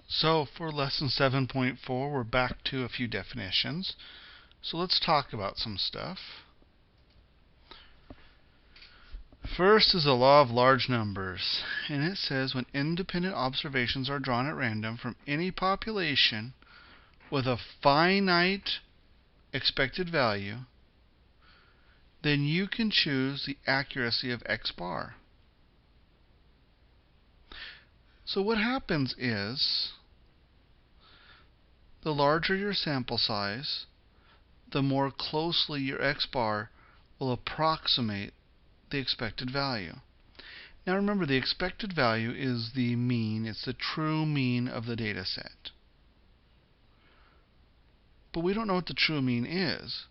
So for lesson 7.4, we're back to a few definitions. So let's talk about some stuff. First is the law of large numbers, and it says when independent observations are drawn at random from any population with a finite expected value, then you can choose the accuracy of x bar. So what happens is, the larger your sample size, the more closely your x bar will approximate the expected value. Now remember, the expected value is the mean. It's the true mean of the data set. But we don't know what the true mean is.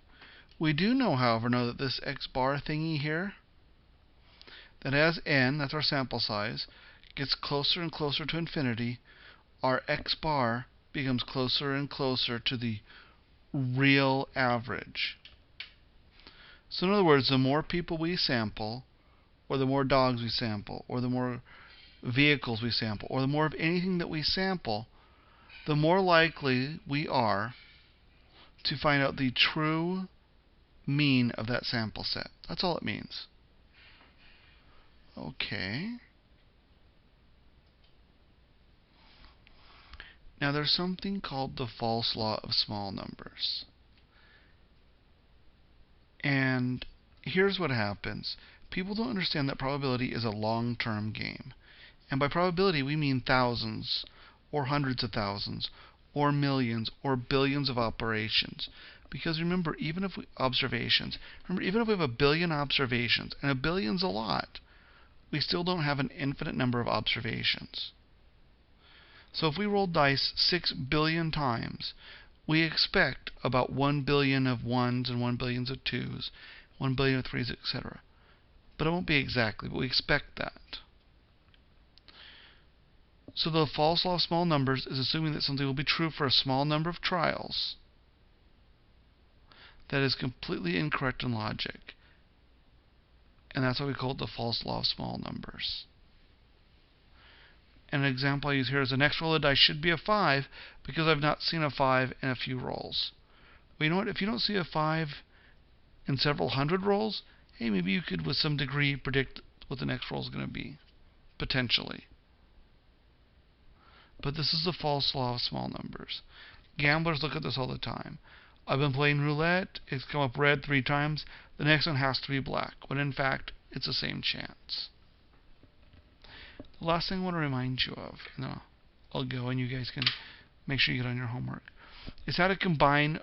We do know, however, that this x bar thingy here, that as n, that's our sample size, gets closer and closer to infinity, our x bar becomes closer and closer to the real average. So in other words, the more people we sample, or the more dogs we sample, or the more vehicles we sample, or the more of anything that we sample, the more likely we are to find out the true mean of that sample set. That's all it means. Okay. Now there's something called the false law of small numbers. And here's what happens. People don't understand that probability is a long-term game. And by probability, we mean thousands, or hundreds of thousands, or millions, or billions of operations. Because remember, even if we have a billion observations, and a billion's a lot, we still don't have an infinite number of observations. So if we roll dice 6 billion times, we expect about 1 billion of ones and 1 billion of twos, 1 billion of threes, etc. But it won't be exactly, but we expect that. So the false law of small numbers is assuming that something will be true for a small number of trials. That is completely incorrect in logic. And that's why we call it the false law of small numbers. And an example I use here is the next roll of dice should be a 5 because I've not seen a 5 in a few rolls. Well, you know what? If you don't see a 5 in several hundred rolls, hey, maybe you could with some degree predict what the next roll is going to be. Potentially. But this is the false law of small numbers. Gamblers look at this all the time. I've been playing roulette, it's come up red 3 times, the next one has to be black, when in fact it's the same chance. The last thing I want to remind you of, and then I'll go and you guys can make sure you get on your homework, is how to combine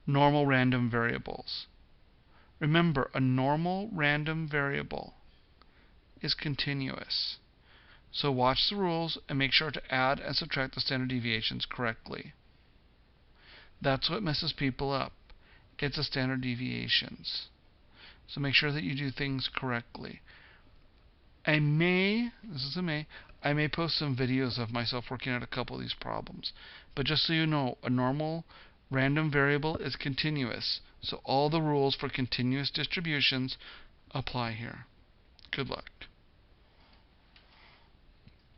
normal random variables. Remember, a normal random variable is continuous. So watch the rules and make sure to add and subtract the standard deviations correctly. That's what messes people up. It's the standard deviations. So make sure that you do things correctly. I may post some videos of myself working out a couple of these problems. But just so you know, a normal random variable is continuous. So all the rules for continuous distributions apply here. Good luck.